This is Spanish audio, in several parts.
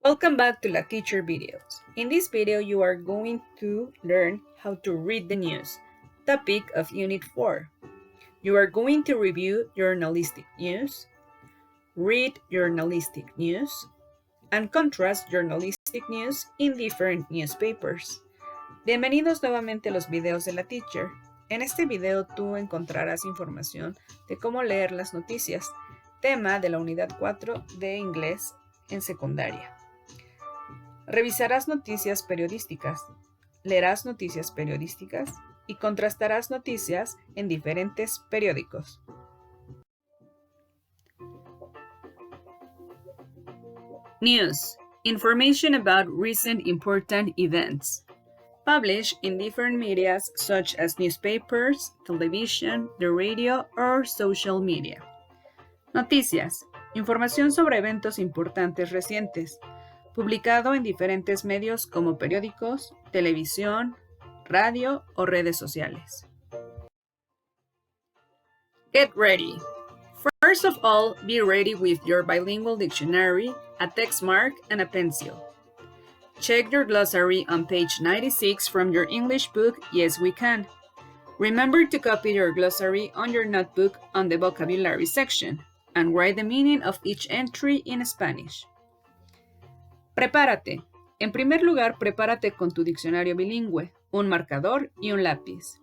Welcome back to La Teacher videos. In this video, you are going to learn how to read the news, topic of Unit 4. You are going to review journalistic news, read journalistic news, and contrast journalistic news in different newspapers. Bienvenidos nuevamente a los videos de La Teacher. En este video tú encontrarás información de cómo leer las noticias, tema de la unidad 4 de inglés en secundaria. Revisarás noticias periodísticas, leerás noticias periodísticas y contrastarás noticias en diferentes periódicos. News. Information about recent important events. Published in different medias such as newspapers, television, the radio, or social media. Noticias. Información sobre eventos importantes recientes. Publicado en diferentes medios como periódicos, televisión, radio o redes sociales. Get ready. First of all, be ready with your bilingual dictionary, a text mark, and a pencil. Check your glossary on page 96 from your English book, Yes We Can. Remember to copy your glossary on your notebook on the vocabulary section, and write the meaning of each entry in Spanish. Prepárate. En primer lugar, prepárate con tu diccionario bilingüe, un marcador y un lápiz.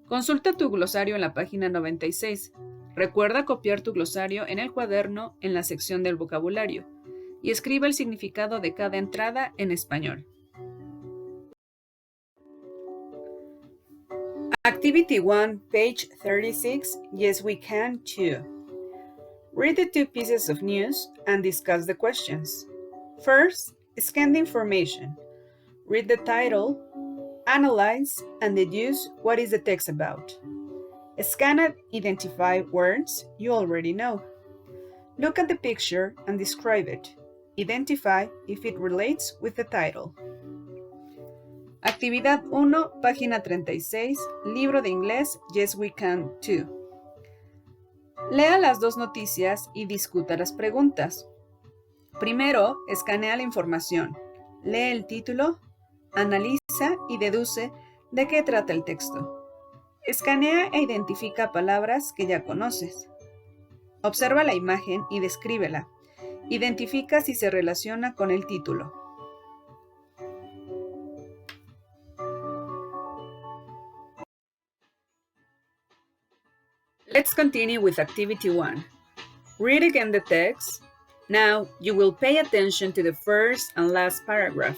Consulta tu glosario en la página 96. Recuerda copiar tu glosario en el cuaderno en la sección del vocabulario y escribe el significado de cada entrada en español. Activity 1, page 36, Yes We Can 2. Read the two pieces of news and discuss the questions. First, scan the information. Read the title, analyze, and deduce what is the text about. Scan and identify words you already know. Look at the picture and describe it. Identify if it relates with the title. Actividad 1, página 36, libro de inglés Yes We Can 2. Lea las dos noticias y discuta las preguntas. Primero, escanea la información, lee el título, analiza y deduce de qué trata el texto. Escanea e identifica palabras que ya conoces. Observa la imagen y descríbela. Identifica si se relaciona con el título. Let's continue with activity 1. Read again the text. Now, you will pay attention to the first and last paragraph.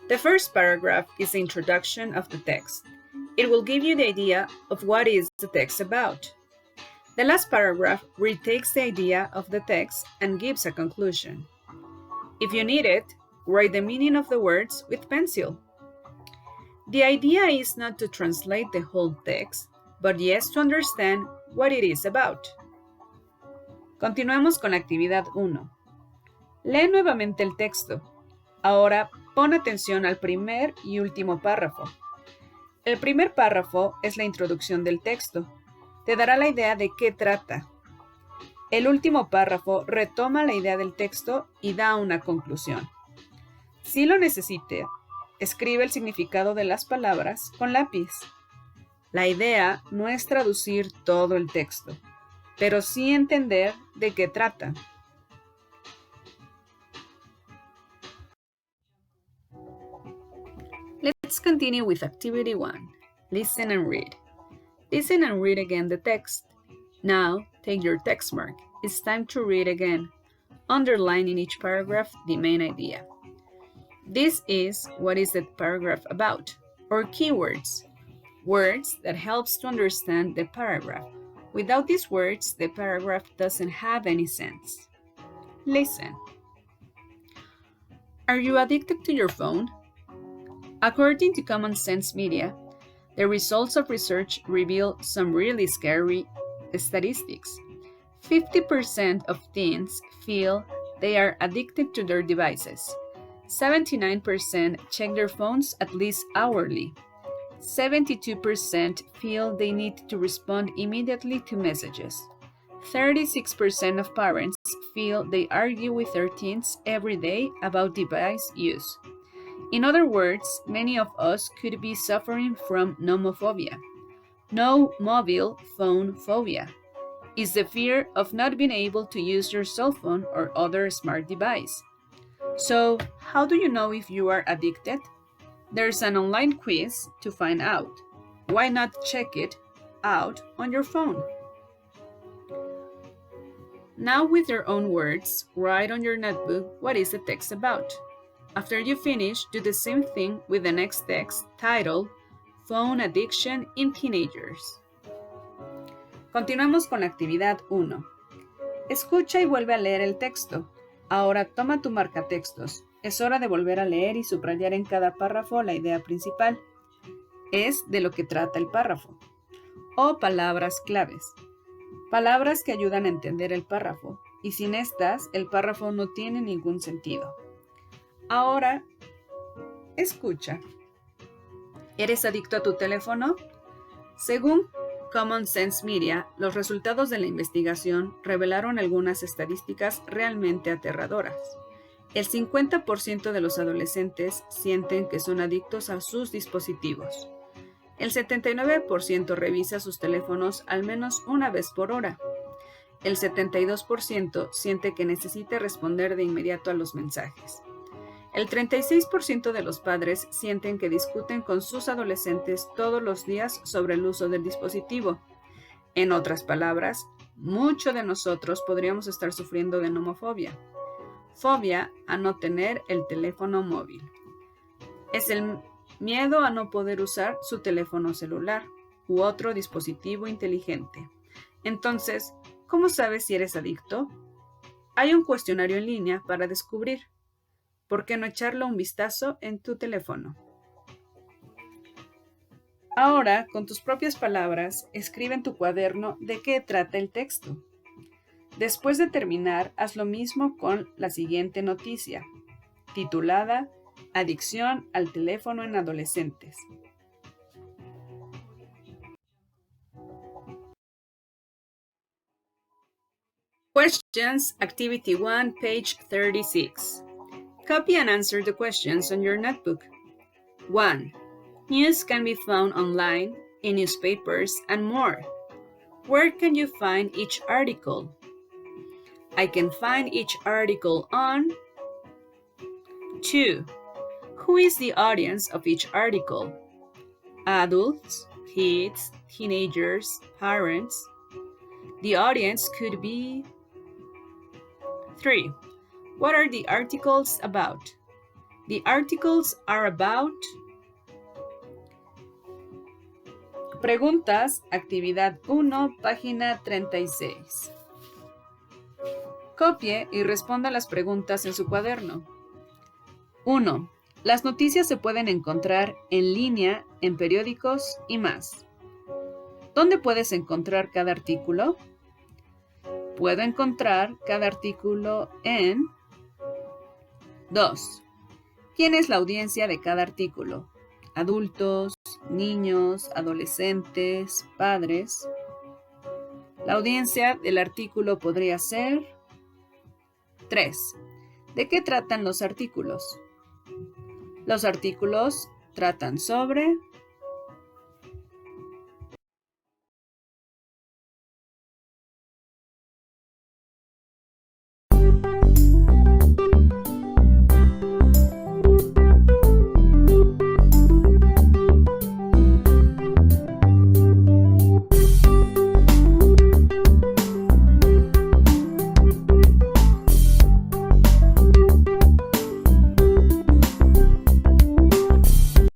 The first paragraph is the introduction of the text. It will give you the idea of what is the text about. The last paragraph retakes the idea of the text and gives a conclusion. If you need it, write the meaning of the words with pencil. The idea is not to translate the whole text, but yes to understand what it is about. Continuemos con la actividad 1. Lee nuevamente el texto. Ahora pon atención al primer y último párrafo. El primer párrafo es la introducción del texto. Te dará la idea de qué trata. El último párrafo retoma la idea del texto y da una conclusión. Si lo necesite, escribe el significado de las palabras con lápiz. La idea no es traducir todo el texto, pero sí entender de qué trata. Let's continue with activity 1. Listen and read. Listen and read again the text. Now, take your text mark. It's time to read again. Underline in each paragraph the main idea. This is what is the paragraph about, or keywords. Words that helps to understand the paragraph. Without these words, the paragraph doesn't have any sense. Listen. Are you addicted to your phone? According to Common Sense Media, the results of research reveal some really scary statistics. 50% of teens feel they are addicted to their devices. 79% check their phones at least hourly. 72% feel they need to respond immediately to messages. 36% of parents feel they argue with their teens every day about device use. In other words, many of us could be suffering from nomophobia. No mobile phone phobia is the fear of not being able to use your cell phone or other smart device. So, how do you know if you are addicted? There's an online quiz to find out. Why not check it out on your phone? Now, with your own words, write on your notebook what is the text about. After you finish, do the same thing with the next text titled Phone Addiction in Teenagers. Continuamos con la actividad 1. Escucha y vuelve a leer el texto. Ahora toma tu marcatextos. Es hora de volver a leer y subrayar en cada párrafo la idea principal. Es de lo que trata el párrafo. O palabras claves. Palabras que ayudan a entender el párrafo. Y sin estas, el párrafo no tiene ningún sentido. Ahora, escucha. ¿Eres adicto a tu teléfono? Según Common Sense Media, los resultados de la investigación revelaron algunas estadísticas realmente aterradoras. El 50% de los adolescentes sienten que son adictos a sus dispositivos. El 79% revisa sus teléfonos al menos una vez por hora. El 72% siente que necesita responder de inmediato a los mensajes. El 36% de los padres sienten que discuten con sus adolescentes todos los días sobre el uso del dispositivo. En otras palabras, muchos de nosotros podríamos estar sufriendo de nomofobia. Fobia a no tener el teléfono móvil. Es el miedo a no poder usar su teléfono celular u otro dispositivo inteligente. Entonces, ¿cómo sabes si eres adicto? Hay un cuestionario en línea para descubrir. ¿Por qué no echarle un vistazo en tu teléfono? Ahora, con tus propias palabras, escribe en tu cuaderno de qué trata el texto. Después de terminar, haz lo mismo con la siguiente noticia, titulada Adicción al teléfono en adolescentes. Questions, Activity 1, page 36. Copy and answer the questions on your notebook. 1. News can be found online, in newspapers, and more. Where can you find each article? I can find each article on. 2. Who is the audience of each article? Adults, kids, teenagers, parents. The audience could be. 3. What are the articles about? The articles are about. Preguntas, actividad 1, página 36. Copie y responda las preguntas en su cuaderno. 1. Las noticias se pueden encontrar en línea, en periódicos y más. ¿Dónde puedes encontrar cada artículo? Puedo encontrar cada artículo en. 2. ¿Quién es la audiencia de cada artículo? Adultos, niños, adolescentes, padres. La audiencia del artículo podría ser. 3. ¿De qué tratan los artículos? Los artículos tratan sobre.